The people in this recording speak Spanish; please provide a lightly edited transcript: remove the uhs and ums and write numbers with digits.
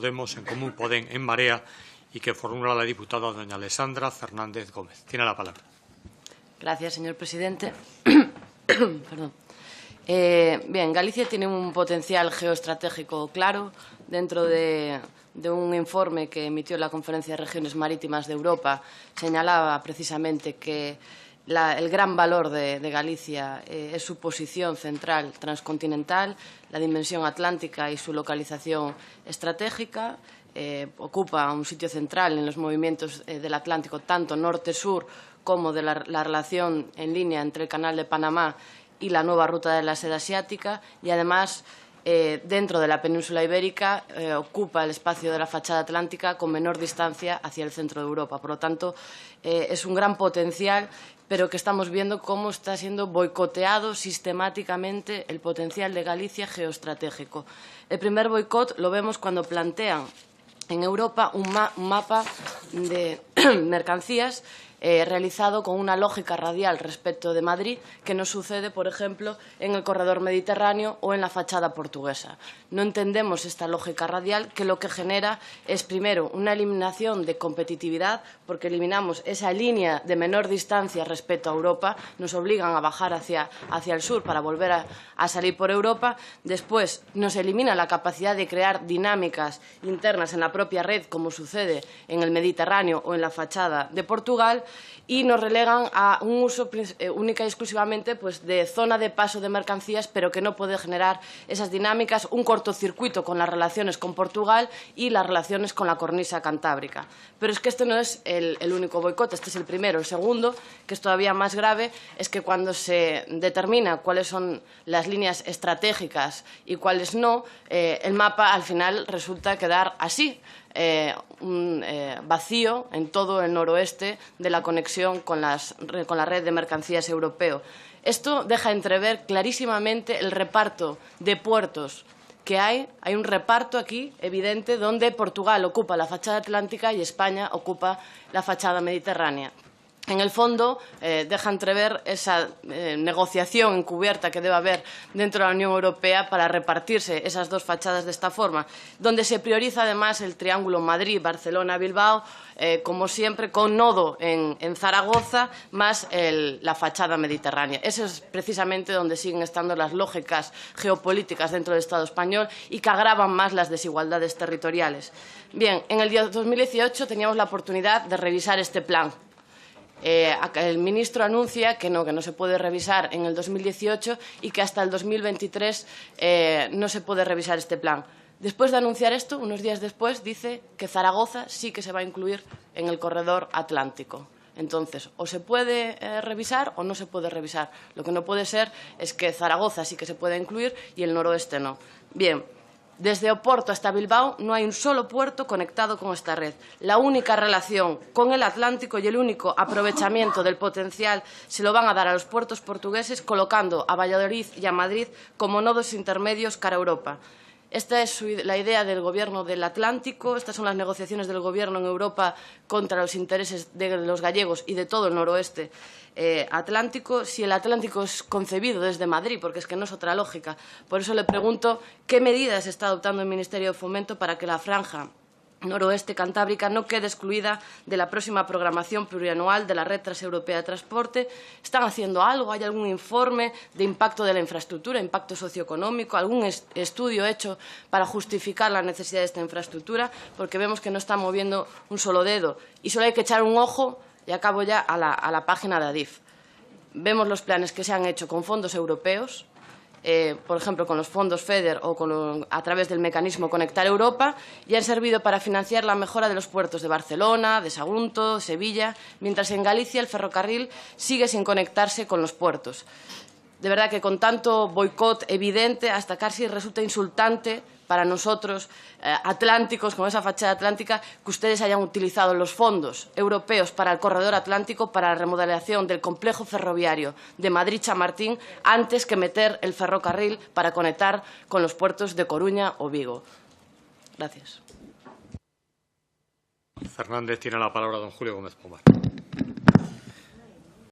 Podemos, En Común Podem, En Marea, y que formula la diputada doña Alessandra Fernández Gómez. Tiene la palabra. Gracias, señor presidente. Perdón. Bien, Galicia tiene un potencial geoestratégico claro dentro de un informe que emitió la Conferencia de Regiones Marítimas de Europa. Señalaba precisamente que el gran valor de Galicia es su posición central transcontinental, la dimensión atlántica y su localización estratégica. Ocupa un sitio central en los movimientos del Atlántico, tanto norte-sur como de la relación en línea entre el Canal de Panamá y la nueva ruta de la seda asiática, y además dentro de la península ibérica ocupa el espacio de la fachada atlántica con menor distancia hacia el centro de Europa. Por lo tanto, es un gran potencial, pero que estamos viendo cómo está siendo boicoteado sistemáticamente el potencial de Galicia geoestratégico. El primer boicot lo vemos cuando plantean en Europa un mapa de mercancías realizado con una lógica radial respecto de Madrid, que no sucede, por ejemplo, en el corredor mediterráneo o en la fachada portuguesa. No entendemos esta lógica radial, que lo que genera es, primero, una eliminación de competitividad, porque eliminamos esa línea de menor distancia respecto a Europa, nos obligan a bajar hacia el sur para volver a salir por Europa. Después, nos elimina la capacidad de crear dinámicas internas en la propia red, como sucede en el Mediterráneo o en la fachada de Portugal, y nos relegan a un uso única y exclusivamente de zona de paso de mercancías, pero que no puede generar esas dinámicas, un cortocircuito con las relaciones con Portugal y las relaciones con la cornisa cantábrica. Pero es que este no es el único boicot, este es el primero. El segundo, que es todavía más grave, es que cuando se determina cuáles son las líneas estratégicas y cuáles no, el mapa al final resulta quedar así. Un vacío en todo el noroeste de la conexión con la red de mercancías europeo. Esto deja entrever clarísimamente el reparto de puertos que hay. Hay un reparto aquí evidente donde Portugal ocupa la fachada atlántica y España ocupa la fachada mediterránea. En el fondo, deja entrever esa negociación encubierta que debe haber dentro de la Unión Europea para repartirse esas dos fachadas de esta forma, donde se prioriza además el triángulo Madrid-Barcelona-Bilbao, como siempre, con nodo en Zaragoza, más la fachada mediterránea. Eso es precisamente donde siguen estando las lógicas geopolíticas dentro del Estado español y que agravan más las desigualdades territoriales. Bien, en el 2018 teníamos la oportunidad de revisar este plan. El ministro anuncia que no se puede revisar en el 2018 y que hasta el 2023 no se puede revisar este plan. Después de anunciar esto, unos días después, dice que Zaragoza sí que se va a incluir en el corredor atlántico. Entonces, o se puede revisar o no se puede revisar. Lo que no puede ser es que Zaragoza sí que se pueda incluir y el noroeste no. Bien. Desde Oporto hasta Bilbao no hay un solo puerto conectado con esta red. La única relación con el Atlántico y el único aprovechamiento del potencial se lo van a dar a los puertos portugueses, colocando a Valladolid y a Madrid como nodos intermedios cara a Europa. Esta es la idea del Gobierno del Atlántico, estas son las negociaciones del Gobierno en Europa contra los intereses de los gallegos y de todo el noroeste atlántico. Si el Atlántico es concebido desde Madrid, porque es que no es otra lógica. Por eso le pregunto qué medidas está adoptando el Ministerio de Fomento para que la franja noroeste cantábrica no quede excluida de la próxima programación plurianual de la Red Transeuropea de Transporte. ¿Están haciendo algo? ¿Hay algún informe de impacto de la infraestructura, impacto socioeconómico, algún estudio hecho para justificar la necesidad de esta infraestructura? Porque vemos que no está moviendo un solo dedo. Y solo hay que echar un ojo, y acabo ya, a la página de Adif. Vemos los planes que se han hecho con fondos europeos, por ejemplo, con los fondos FEDER o a través del mecanismo Conectar Europa, y han servido para financiar la mejora de los puertos de Barcelona, de Sagunto, Sevilla, mientras en Galicia el ferrocarril sigue sin conectarse con los puertos. De verdad que con tanto boicot evidente, hasta casi resulta insultante para nosotros, atlánticos, con esa fachada atlántica, que ustedes hayan utilizado los fondos europeos para el corredor atlántico para la remodelación del complejo ferroviario de Madrid-Chamartín antes que meter el ferrocarril para conectar con los puertos de Coruña o Vigo. Gracias. Fernández, tiene la palabra don Julio Gómez Pomar.